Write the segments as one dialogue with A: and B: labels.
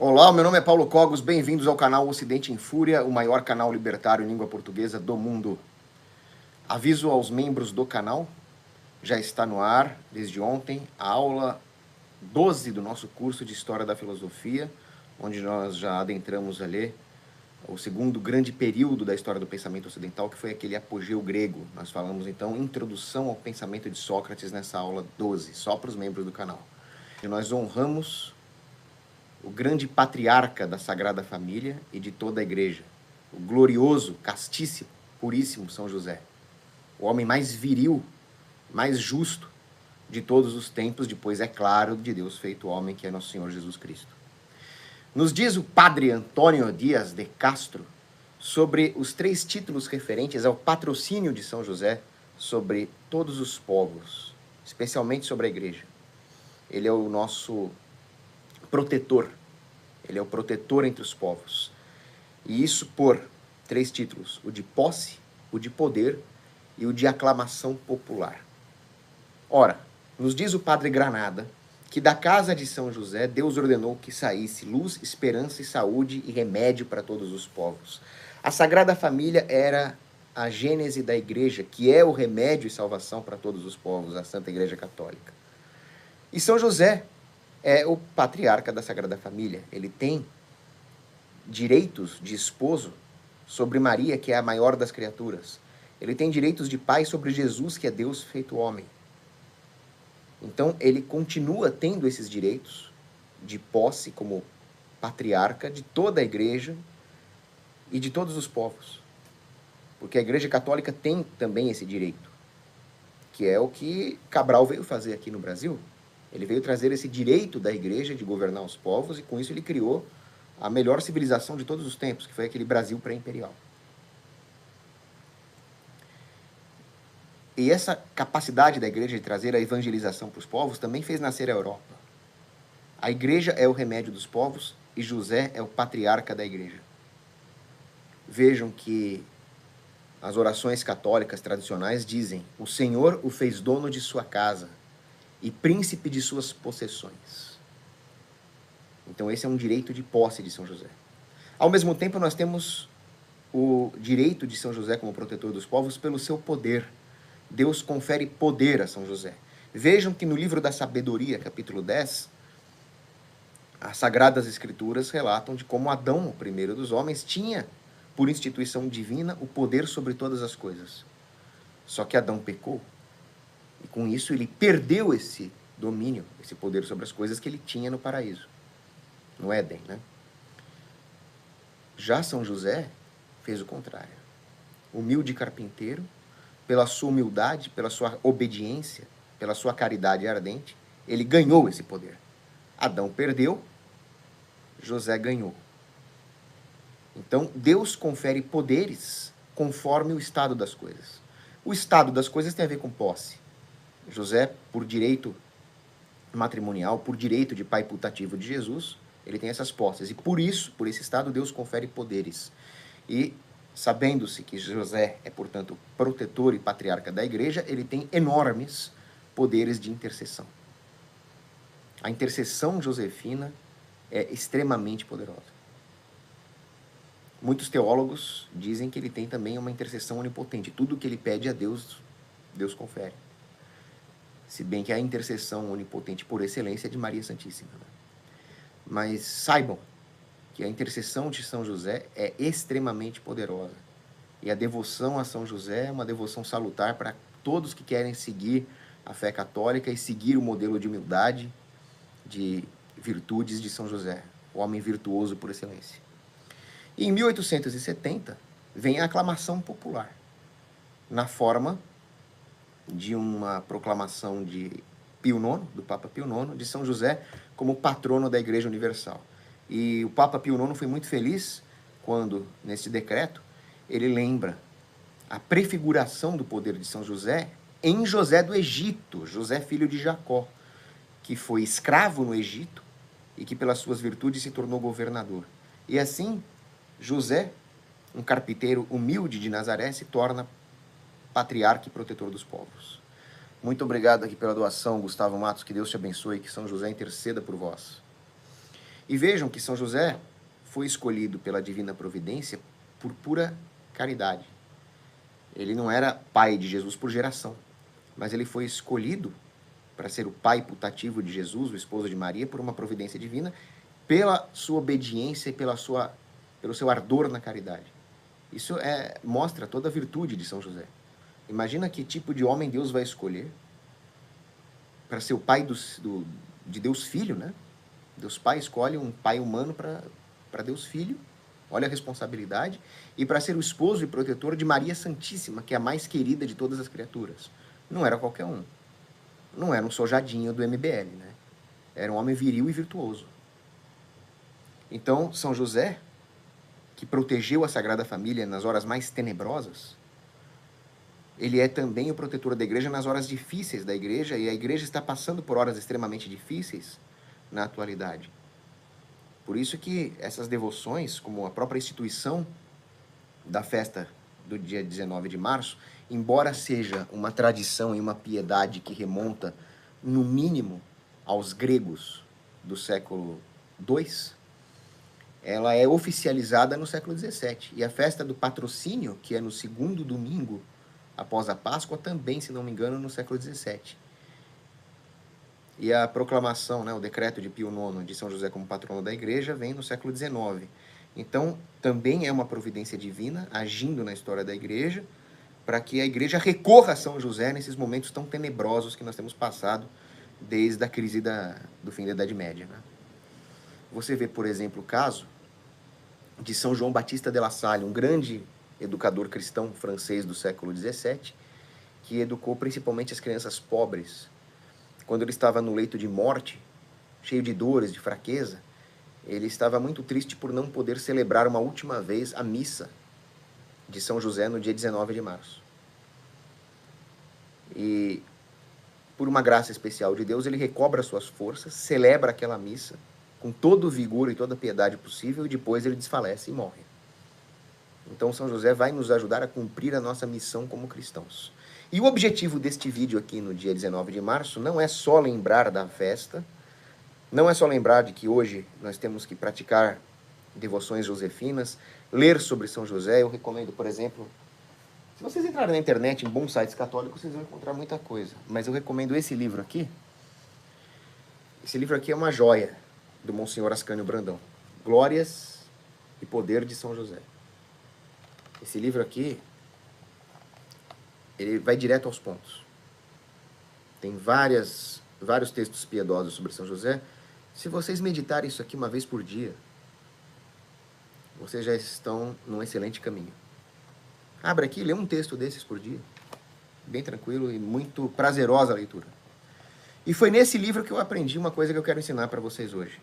A: Olá, meu nome é Paulo Cogos, bem-vindos ao canal Ocidente em Fúria, o maior canal libertário em língua portuguesa do mundo. Aviso aos membros do canal, já está no ar, desde ontem, a aula 12 do nosso curso de História da Filosofia, onde nós já adentramos ali o segundo grande período da história do pensamento ocidental, que foi aquele apogeu grego. Nós falamos, então, introdução ao pensamento de Sócrates nessa aula 12, só para os membros do canal. E nós honramos o grande patriarca da Sagrada Família e de toda a Igreja, o glorioso, castíssimo, puríssimo São José, o homem mais viril, mais justo de todos os tempos, depois, é claro, de Deus feito homem, que é nosso Senhor Jesus Cristo. Nos diz o padre Antônio Dias de Castro sobre os 3 títulos referentes ao patrocínio de São José sobre todos os povos, especialmente sobre a Igreja. Ele é o nosso protetor, ele é o protetor entre os povos. E isso por 3 títulos, o de posse, o de poder e o de aclamação popular. Ora, nos diz o padre Granada que da casa de São José Deus ordenou que saísse luz, esperança e saúde e remédio para todos os povos. A Sagrada Família era a gênese da Igreja, que é o remédio e salvação para todos os povos, a Santa Igreja Católica. E São José é o patriarca da Sagrada Família. Ele tem direitos de esposo sobre Maria, que é a maior das criaturas. Ele tem direitos de pai sobre Jesus, que é Deus feito homem. Então, ele continua tendo esses direitos de posse como patriarca de toda a Igreja e de todos os povos. Porque a Igreja Católica tem também esse direito, que é o que Cabral veio fazer aqui no Brasil. Ele veio trazer esse direito da Igreja de governar os povos e com isso ele criou a melhor civilização de todos os tempos, que foi aquele Brasil pré-imperial. E essa capacidade da Igreja de trazer a evangelização para os povos também fez nascer a Europa. A Igreja é o remédio dos povos e José é o patriarca da Igreja. Vejam que as orações católicas tradicionais dizem: o Senhor o fez dono de sua casa e príncipe de suas possessões. Então esse é um direito de posse de São José. Ao mesmo tempo, nós temos o direito de São José como protetor dos povos pelo seu poder. Deus confere poder a São José. Vejam que no livro da Sabedoria, capítulo 10, as Sagradas Escrituras relatam de como Adão, o primeiro dos homens, tinha, por instituição divina, o poder sobre todas as coisas. Só que Adão pecou. E com isso ele perdeu esse domínio, esse poder sobre as coisas que ele tinha no paraíso, no Éden, né? Já São José fez o contrário. Humilde carpinteiro, pela sua humildade, pela sua obediência, pela sua caridade ardente, ele ganhou esse poder. Adão perdeu, José ganhou. Então, Deus confere poderes conforme o estado das coisas. O estado das coisas tem a ver com posse. José, por direito matrimonial, por direito de pai putativo de Jesus, ele tem essas posses. E por isso, por esse estado, Deus confere poderes. E, sabendo-se que José é, portanto, protetor e patriarca da Igreja, ele tem enormes poderes de intercessão. A intercessão josefina é extremamente poderosa. Muitos teólogos dizem que ele tem também uma intercessão onipotente. Tudo que ele pede a Deus, Deus confere. Se bem que a intercessão onipotente por excelência é de Maria Santíssima. Mas saibam que a intercessão de São José é extremamente poderosa. E a devoção a São José é uma devoção salutar para todos que querem seguir a fé católica e seguir o modelo de humildade, de virtudes de São José, o homem virtuoso por excelência. E em 1870 vem a aclamação popular, na forma de uma proclamação de Pio IX, do Papa Pio IX, de São José como patrono da Igreja Universal. E o Papa Pio IX foi muito feliz quando, nesse decreto, ele lembra a prefiguração do poder de São José em José do Egito, José filho de Jacó, que foi escravo no Egito e que pelas suas virtudes se tornou governador. E assim, José, um carpinteiro humilde de Nazaré, se torna patriarca e protetor dos povos. Muito obrigado aqui pela doação, Gustavo Matos, que Deus te abençoe, que São José interceda por vós. E vejam que São José foi escolhido pela divina providência por pura caridade. Ele não era pai de Jesus por geração, mas ele foi escolhido para ser o pai putativo de Jesus, o esposo de Maria, por uma providência divina, pela sua obediência e pelo seu ardor na caridade. Isso mostra toda a virtude de São José. Imagina que tipo de homem Deus vai escolher para ser o pai de Deus Filho, né? Deus Pai escolhe um pai humano para Deus Filho, olha a responsabilidade, e para ser o esposo e protetor de Maria Santíssima, que é a mais querida de todas as criaturas. Não era qualquer um. Não era um sojadinho do MBL, né? Era um homem viril e virtuoso. Então, São José, que protegeu a Sagrada Família nas horas mais tenebrosas, ele é também o protetor da igreja nas horas difíceis da igreja, e a igreja está passando por horas extremamente difíceis na atualidade. Por isso que essas devoções, como a própria instituição da festa do dia 19 de março, embora seja uma tradição e uma piedade que remonta, no mínimo, aos gregos do século II, ela é oficializada no século XVII. E a festa do patrocínio, que é no segundo domingo após a Páscoa, também, se não me engano, no século XVII. E a proclamação, né, o decreto de Pio IX de São José como patrono da igreja, vem no século XIX. Então, também é uma providência divina agindo na história da igreja, para que a igreja recorra a São José nesses momentos tão tenebrosos que nós temos passado desde a crise do fim da Idade Média, né? Você vê, por exemplo, o caso de São João Batista de La Salle, um grande educador cristão francês do século XVII, que educou principalmente as crianças pobres. Quando ele estava no leito de morte, cheio de dores, de fraqueza, ele estava muito triste por não poder celebrar uma última vez a missa de São José no dia 19 de março. E, por uma graça especial de Deus, ele recobra suas forças, celebra aquela missa com todo o vigor e toda a piedade possível, e depois ele desfalece e morre. Então São José vai nos ajudar a cumprir a nossa missão como cristãos. E o objetivo deste vídeo aqui no dia 19 de março não é só lembrar da festa, não é só lembrar de que hoje nós temos que praticar devoções josefinas, ler sobre São José. Eu recomendo, por exemplo, se vocês entrarem na internet em bons sites católicos, vocês vão encontrar muita coisa. Mas eu recomendo esse livro aqui. Esse livro aqui é uma joia do Monsenhor Ascânio Brandão. Glórias e Poder de São José. Esse livro aqui, ele vai direto aos pontos. Tem vários textos piedosos sobre São José. Se vocês meditarem isso aqui uma vez por dia, vocês já estão num excelente caminho. Abre aqui e lê um texto desses por dia. Bem tranquilo e muito prazerosa a leitura. E foi nesse livro que eu aprendi uma coisa que eu quero ensinar para vocês hoje,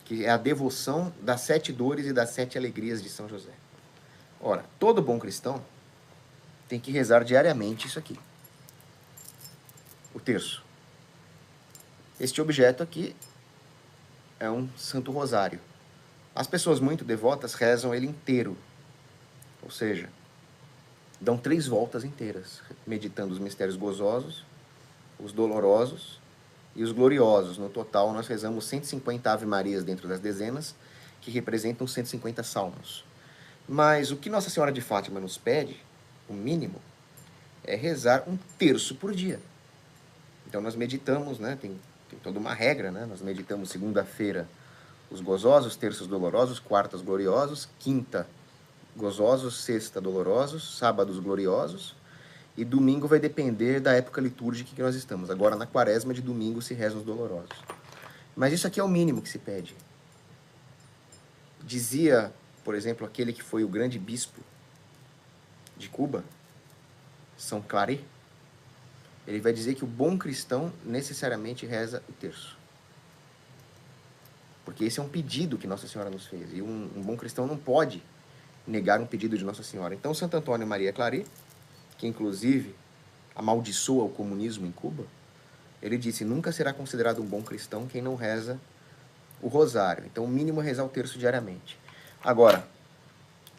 A: que é a devoção das 7 dores e das 7 alegrias de São José. Ora, todo bom cristão tem que rezar diariamente isso aqui. O terço. Este objeto aqui é um Santo Rosário. As pessoas muito devotas rezam ele inteiro. Ou seja, dão 3 voltas inteiras, meditando os mistérios gozosos, os dolorosos e os gloriosos. No total, nós rezamos 150 Ave-Marias dentro das dezenas, que representam 150 salmos. Mas o que Nossa Senhora de Fátima nos pede, o mínimo, é rezar um terço por dia. Então nós meditamos, né? Tem toda uma regra, né? Nós meditamos segunda-feira os gozosos, terços dolorosos, quartas gloriosos, quinta gozosos, sexta dolorosos, sábados gloriosos, e domingo vai depender da época litúrgica que nós estamos. Agora na quaresma de domingo se rezam os dolorosos. Mas isso aqui é o mínimo que se pede. Dizia, por exemplo, aquele que foi o grande bispo de Cuba, São Claret, ele vai dizer que o bom cristão necessariamente reza o terço. Porque esse é um pedido que Nossa Senhora nos fez. E um bom cristão não pode negar um pedido de Nossa Senhora. Então, Santo Antônio Maria Claret, que inclusive amaldiçoa o comunismo em Cuba, ele disse: nunca será considerado um bom cristão quem não reza o rosário. Então, o mínimo é rezar o terço diariamente. Agora,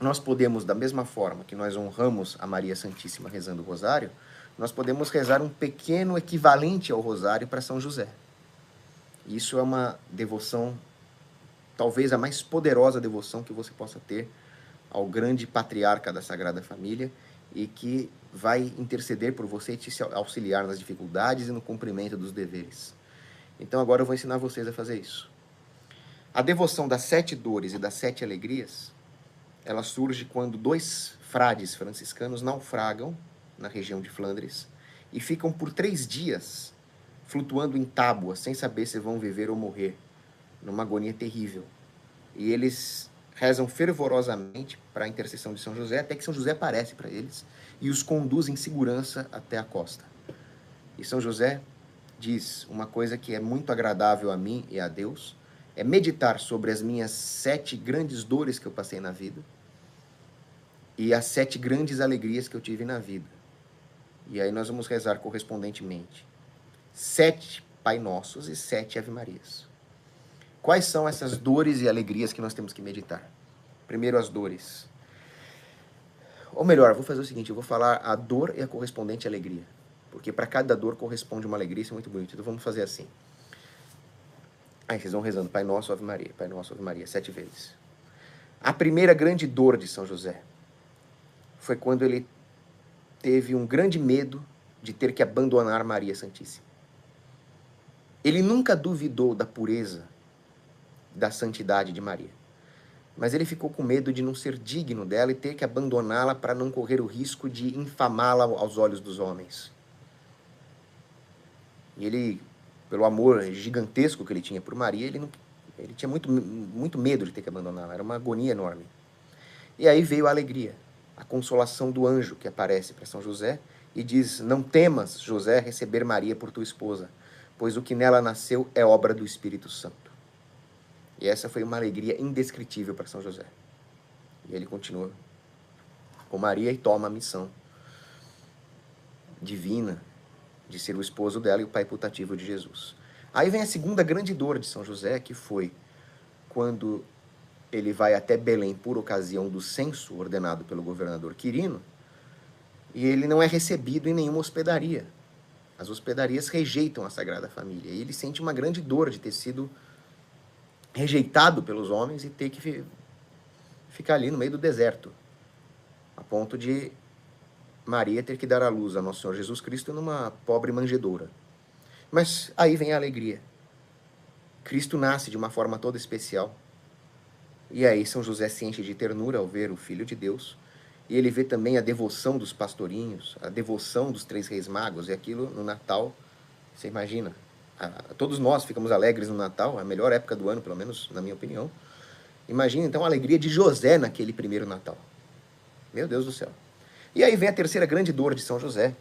A: nós podemos, da mesma forma que nós honramos a Maria Santíssima rezando o rosário, nós podemos rezar um pequeno equivalente ao rosário para São José. Isso é uma devoção talvez a mais poderosa devoção que você possa ter ao grande patriarca da Sagrada Família e que vai interceder por você e te auxiliar nas dificuldades e no cumprimento dos deveres. Então agora eu vou ensinar vocês a fazer isso. A devoção das 7 dores e das 7 alegrias, ela surge quando 2 frades franciscanos naufragam na região de Flandres e ficam por 3 dias flutuando em tábuas, sem saber se vão viver ou morrer, numa agonia terrível. E eles rezam fervorosamente para a intercessão de São José, até que São José aparece para eles e os conduz em segurança até a costa. E São José diz uma coisa que é muito agradável a mim e a Deus, é meditar sobre as minhas 7 grandes dores que eu passei na vida e as 7 grandes alegrias que eu tive na vida. E aí nós vamos rezar correspondentemente 7 Pai Nossos e 7 Ave Marias. Quais são essas dores e alegrias que nós temos que meditar? Primeiro, as dores. Ou melhor, vou fazer o seguinte, eu vou falar a dor e a correspondente alegria. Porque para cada dor corresponde uma alegria, isso é muito bonito. Então vamos fazer assim. Aí vocês vão rezando Pai Nosso, Ave Maria, Pai Nosso, Ave Maria, 7 vezes. A primeira grande dor de São José foi quando ele teve um grande medo de ter que abandonar Maria Santíssima. Ele nunca duvidou da pureza, da santidade de Maria. Mas ele ficou com medo de não ser digno dela e ter que abandoná-la para não correr o risco de infamá-la aos olhos dos homens. E ele, pelo amor gigantesco que ele tinha por Maria, ele tinha muito medo de ter que abandoná-la. Era uma agonia enorme. E aí veio a alegria, a consolação do anjo que aparece para São José e diz: não temas, José, receber Maria por tua esposa, pois o que nela nasceu é obra do Espírito Santo. E essa foi uma alegria indescritível para São José. E ele continua com Maria e toma a missão divina de ser o esposo dela e o pai putativo de Jesus. Aí vem a segunda grande dor de São José, que foi quando ele vai até Belém por ocasião do censo ordenado pelo governador Quirino, e ele não é recebido em nenhuma hospedaria. As hospedarias rejeitam a Sagrada Família. E ele sente uma grande dor de ter sido rejeitado pelos homens e ter que ficar ali no meio do deserto, a ponto de Maria ter que dar à luz a Nosso Senhor Jesus Cristo numa pobre manjedoura. Mas aí vem a alegria. Cristo nasce de uma forma toda especial. E aí São José se enche de ternura ao ver o Filho de Deus. E ele vê também a devoção dos pastorinhos, a devoção dos 3 reis magos. E aquilo no Natal, você imagina, todos nós ficamos alegres no Natal, a melhor época do ano, pelo menos na minha opinião. Imagina então a alegria de José naquele primeiro Natal. Meu Deus do céu. E aí vem a terceira grande dor de São José,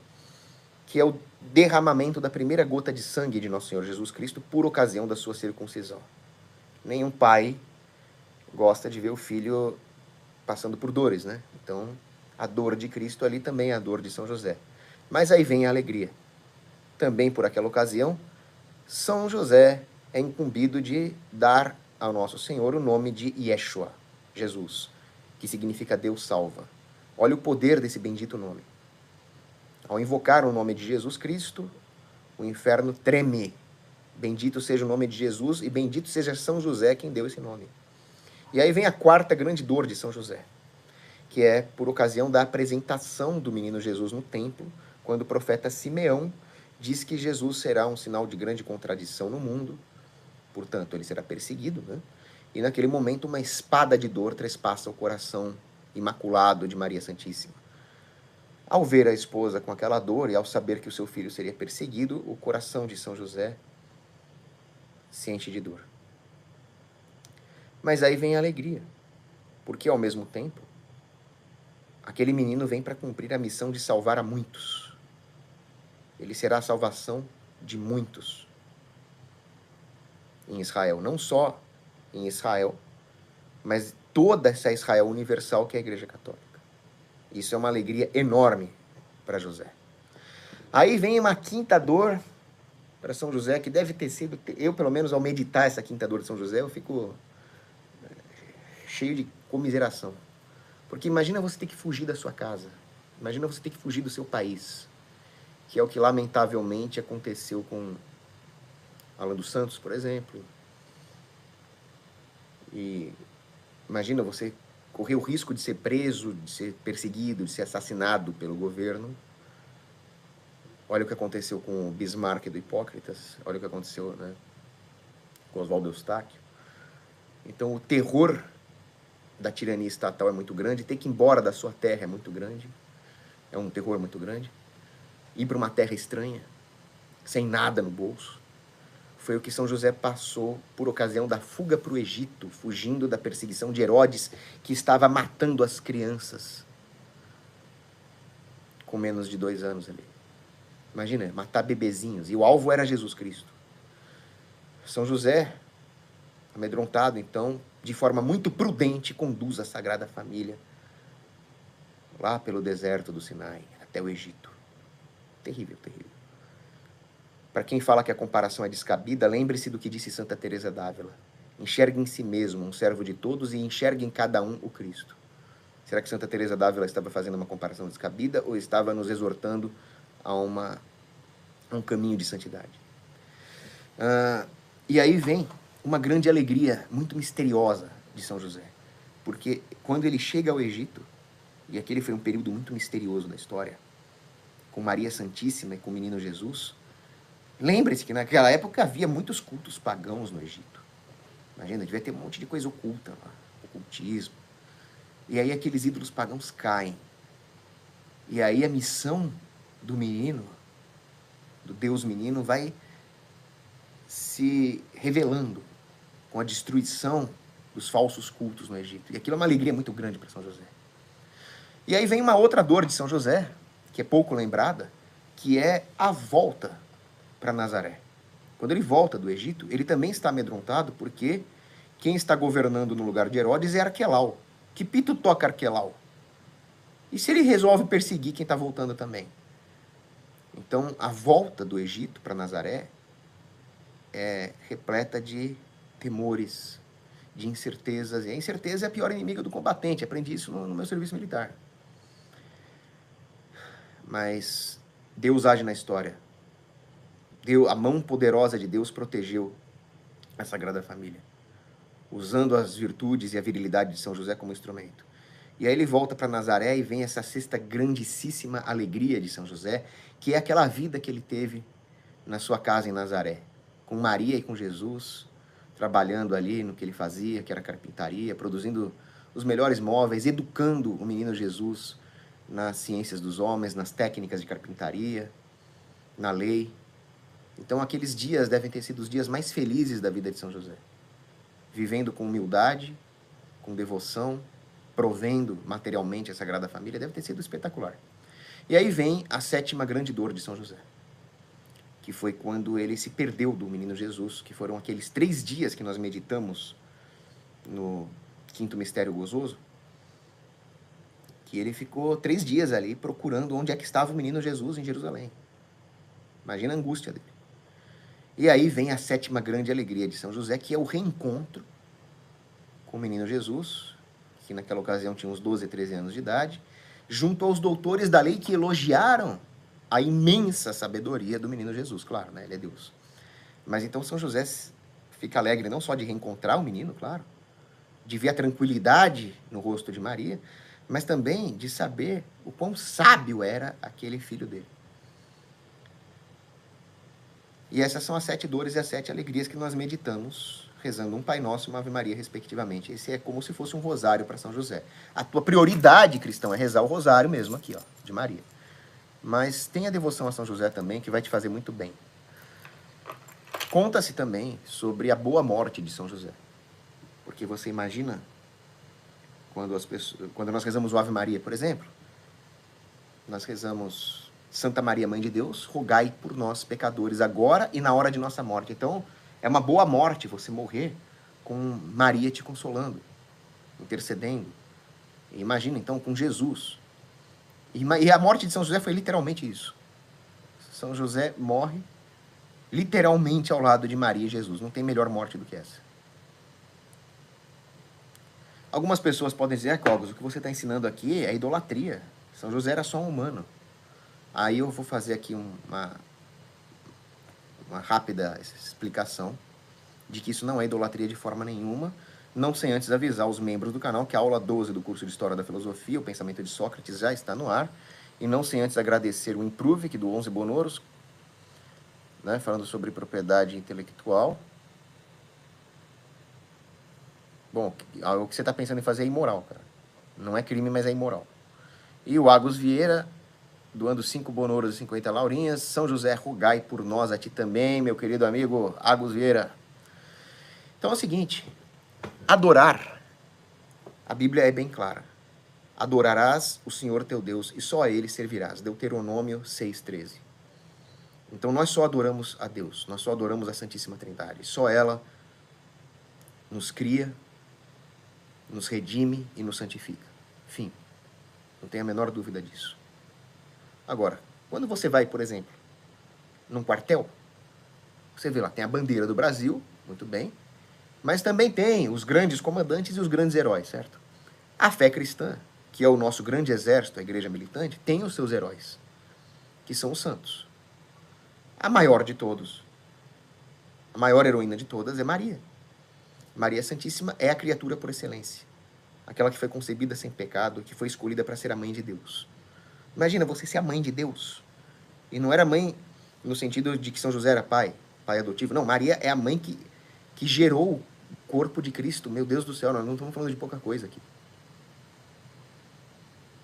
A: que é o derramamento da primeira gota de sangue de Nosso Senhor Jesus Cristo por ocasião da sua circuncisão. Nenhum pai gosta de ver o filho passando por dores, né? Então, a dor de Cristo ali também é a dor de São José. Mas aí vem a alegria. Também por aquela ocasião, São José é incumbido de dar ao Nosso Senhor o nome de Yeshua, Jesus, que significa Deus salva. Olha o poder desse bendito nome. Ao invocar o nome de Jesus Cristo, o inferno treme. Bendito seja o nome de Jesus e bendito seja São José quem deu esse nome. E aí vem a quarta grande dor de São José, que é por ocasião da apresentação do menino Jesus no templo, quando o profeta Simeão diz que Jesus será um sinal de grande contradição no mundo, portanto ele será perseguido, né? E naquele momento uma espada de dor trespassa o coração imaculado de Maria Santíssima. Ao ver a esposa com aquela dor e ao saber que o seu filho seria perseguido, o coração de São José se enche de dor. Mas aí vem a alegria, porque ao mesmo tempo, aquele menino vem para cumprir a missão de salvar a muitos. Ele será a salvação de muitos em Israel. Não só em Israel, mas toda essa Israel universal que é a Igreja Católica. Isso é uma alegria enorme para José. Aí vem uma quinta dor para São José, que deve ter sido... Eu, pelo menos, ao meditar essa quinta dor de São José, eu fico cheio de comiseração. Porque imagina você ter que fugir da sua casa. Imagina você ter que fugir do seu país. Que é o que, lamentavelmente, aconteceu com Alan dos Santos, por exemplo. E imagina você correr o risco de ser preso, de ser perseguido, de ser assassinado pelo governo. Olha o que aconteceu com o Bismarck do Hipócritas, olha o que aconteceu, né, com Oswaldo Eustáquio. Então o terror da tirania estatal é muito grande, ter que ir embora da sua terra é muito grande, é um terror muito grande. Ir para uma terra estranha, sem nada no bolso, foi o que São José passou por ocasião da fuga para o Egito, fugindo da perseguição de Herodes, que estava matando as crianças com menos de 2 anos ali. Imagina, matar bebezinhos, e o alvo era Jesus Cristo. São José, amedrontado, então, de forma muito prudente, conduz a Sagrada Família lá pelo deserto do Sinai, até o Egito. Terrível, terrível. Para quem fala que a comparação é descabida, lembre-se do que disse Santa Teresa d'Ávila. Enxergue em si mesmo um servo de todos e enxergue em cada um o Cristo. Será que Santa Teresa d'Ávila estava fazendo uma comparação descabida ou estava nos exortando a um caminho de santidade? E aí vem uma grande alegria, muito misteriosa de São José. Porque quando ele chega ao Egito, e aquele foi um período muito misterioso da história, com Maria Santíssima e com o menino Jesus, lembre-se que naquela época havia muitos cultos pagãos no Egito. Imagina, devia ter um monte de coisa oculta lá, ocultismo. E aí aqueles ídolos pagãos caem. E aí a missão do menino, do Deus menino, vai se revelando com a destruição dos falsos cultos no Egito. E aquilo é uma alegria muito grande para São José. E aí vem uma outra dor de São José, que é pouco lembrada, que é a volta para Nazaré. Quando ele volta do Egito, ele também está amedrontado, porque quem está governando no lugar de Herodes é Arquelau. Que pito toca Arquelau? E se ele resolve perseguir quem está voltando também? Então, a volta do Egito para Nazaré é repleta de temores, de incertezas. E a incerteza é a pior inimiga do combatente. Aprendi isso no meu serviço militar. Mas Deus age na história. A mão poderosa de Deus protegeu a Sagrada Família, usando as virtudes e a virilidade de São José como instrumento. E aí ele volta para Nazaré e vem essa sexta grandíssima alegria de São José, que é aquela vida que ele teve na sua casa em Nazaré, com Maria e com Jesus, trabalhando ali no que ele fazia, que era carpintaria, produzindo os melhores móveis, educando o menino Jesus nas ciências dos homens, nas técnicas de carpintaria, na lei. Então aqueles dias devem ter sido os dias mais felizes da vida de São José, vivendo com humildade, com devoção, provendo materialmente a Sagrada Família. Deve ter sido espetacular. E aí vem a sétima grande dor de São José, que foi quando ele se perdeu do menino Jesus, que foram aqueles 3 dias que nós meditamos no quinto mistério gozoso, que ele ficou 3 dias ali procurando onde é que estava o menino Jesus em Jerusalém. Imagina a angústia dele. E aí vem a sétima grande alegria de São José, que é o reencontro com o menino Jesus, que naquela ocasião tinha uns 12, 13 anos de idade, junto aos doutores da lei que elogiaram a imensa sabedoria do menino Jesus. Claro, né? Ele é Deus. Mas então São José fica alegre não só de reencontrar o menino, claro, de ver a tranquilidade no rosto de Maria, mas também de saber o quão sábio era aquele filho dele. E essas são as 7 dores e as 7 alegrias que nós meditamos, rezando um Pai Nosso e uma Ave Maria, respectivamente. Esse é como se fosse um rosário para São José. A tua prioridade, cristão, é rezar o rosário mesmo aqui, ó, de Maria. Mas tenha devoção a São José também, que vai te fazer muito bem. Conta-se também sobre a boa morte de São José. Porque você imagina, quando nós rezamos o Ave Maria, por exemplo, nós rezamos Santa Maria, Mãe de Deus, rogai por nós, pecadores, agora e na hora de nossa morte. Então, é uma boa morte você morrer com Maria te consolando, intercedendo. Imagina, então, com Jesus. E a morte de São José foi literalmente isso. São José morre literalmente ao lado de Maria e Jesus. Não tem melhor morte do que essa. Algumas pessoas podem dizer, Clóvis, o que você está ensinando aqui é idolatria. São José era só um humano. Aí eu vou fazer aqui uma rápida explicação de que isso não é idolatria de forma nenhuma, Não sem antes avisar os membros do canal que a aula 12 do curso de História da Filosofia, o Pensamento de Sócrates, já está no ar. E não sem antes agradecer o Improve, que do 11 Bonoros, né, falando sobre propriedade intelectual. Bom, o que você está pensando em fazer é imoral, cara. Não é crime, mas é imoral. E o Agus Vieira, doando 5 Bonoros e 50 Laurinhas. São José, rogai por nós, a ti também, meu querido amigo Agus Vieira. Então é o seguinte, adorar, a Bíblia é bem clara. Adorarás o Senhor teu Deus e só a Ele servirás. Deuteronômio 6,13. Então nós só adoramos a Deus, nós só adoramos a Santíssima Trindade. Só ela nos cria, nos redime e nos santifica. Fim. Não tenho a menor dúvida disso. Agora, quando você vai, por exemplo, num quartel, você vê lá, tem a bandeira do Brasil, muito bem, mas também tem os grandes comandantes e os grandes heróis, certo? A fé cristã, que é o nosso grande exército, a igreja militante, tem os seus heróis, que são os santos. A maior de todos, a maior heroína de todas é Maria. Maria Santíssima é a criatura por excelência. Aquela que foi concebida sem pecado, que foi escolhida para ser a mãe de Deus. Imagina você ser a mãe de Deus. E não era mãe no sentido de que São José era pai adotivo. Não, Maria é a mãe que gerou o corpo de Cristo. Meu Deus do céu, nós não estamos falando de pouca coisa aqui.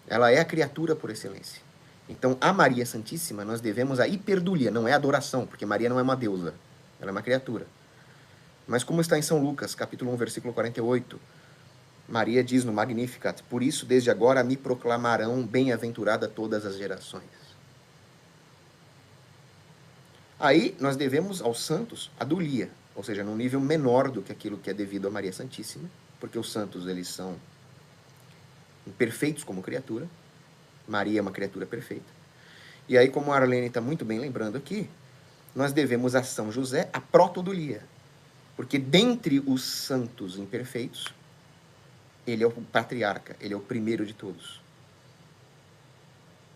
A: Ela é a criatura por excelência. Então, a Maria Santíssima, nós devemos a hiperdulia, não é adoração, porque Maria não é uma deusa, ela é uma criatura. Mas como está em São Lucas, capítulo 1, versículo 48, Maria diz no Magnificat, por isso, desde agora, me proclamarão bem-aventurada todas as gerações. Aí, nós devemos aos santos a dulia, ou seja, num nível menor do que aquilo que é devido a Maria Santíssima, porque os santos, eles são imperfeitos como criatura, Maria é uma criatura perfeita. E aí, como a Arlene está muito bem lembrando aqui, nós devemos a São José a protodulia, porque dentre os santos imperfeitos, ele é o patriarca, ele é o primeiro de todos.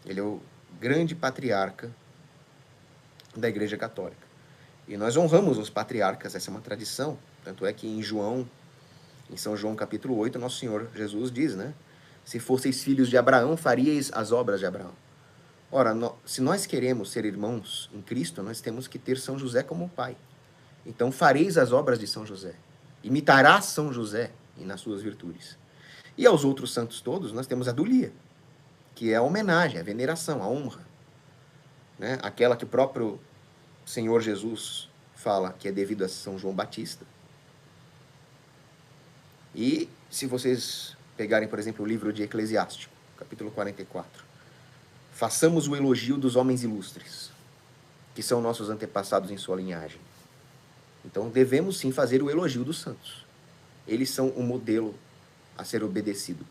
A: Ele é o grande patriarca da Igreja Católica. E nós honramos os patriarcas, essa é uma tradição, tanto é que em São João capítulo 8, nosso Senhor Jesus diz, né? Se fosseis filhos de Abraão, faríeis as obras de Abraão. Ora, se nós queremos ser irmãos em Cristo, nós temos que ter São José como pai. Então fareis as obras de São José. Imitarás São José e nas suas virtudes. E aos outros santos todos, nós temos a dulia, que é a homenagem, a veneração, a honra. Né? Aquela que o próprio Senhor Jesus fala que é devido a São João Batista. E se vocês pegarem, por exemplo, o livro de Eclesiástico, capítulo 44, façamos o elogio dos homens ilustres, que são nossos antepassados em sua linhagem. Então devemos sim fazer o elogio dos santos. Eles são o modelo a ser obedecido.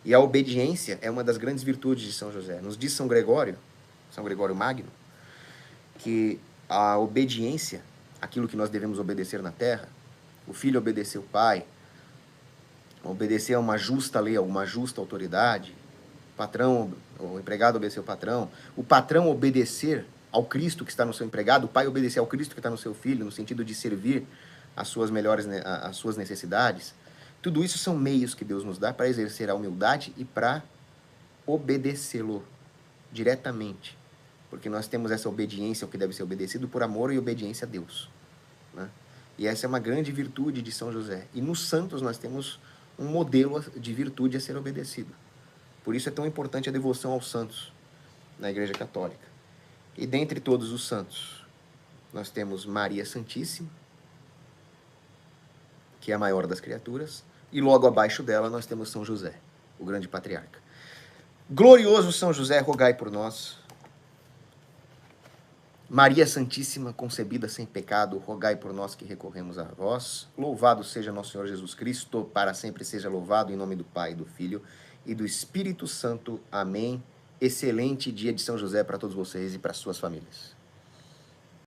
A: E a obediência é uma das grandes virtudes de São José. Nos diz São Gregório Magno, que a obediência, aquilo que nós devemos obedecer na terra, o filho obedecer o pai, obedecer a uma justa lei, a uma justa autoridade, o empregado obedecer o patrão obedecer ao Cristo que está no seu empregado, o pai obedecer ao Cristo que está no seu filho, no sentido de servir as suas necessidades. Tudo isso são meios que Deus nos dá para exercer a humildade e para obedecê-lo diretamente. Porque nós temos essa obediência ao que deve ser obedecido por amor e obediência a Deus. Né? E essa é uma grande virtude de São José. E nos santos nós temos um modelo de virtude a ser obedecido. Por isso é tão importante a devoção aos santos na Igreja Católica. E dentre todos os santos, nós temos Maria Santíssima, que é a maior das criaturas, e logo abaixo dela nós temos São José, o grande patriarca. Glorioso São José, rogai por nós. Maria Santíssima, concebida sem pecado, rogai por nós que recorremos a vós. Louvado seja nosso Senhor Jesus Cristo, para sempre seja louvado, em nome do Pai, do Filho e do Espírito Santo. Amém. Excelente dia de São José para todos vocês e para suas famílias.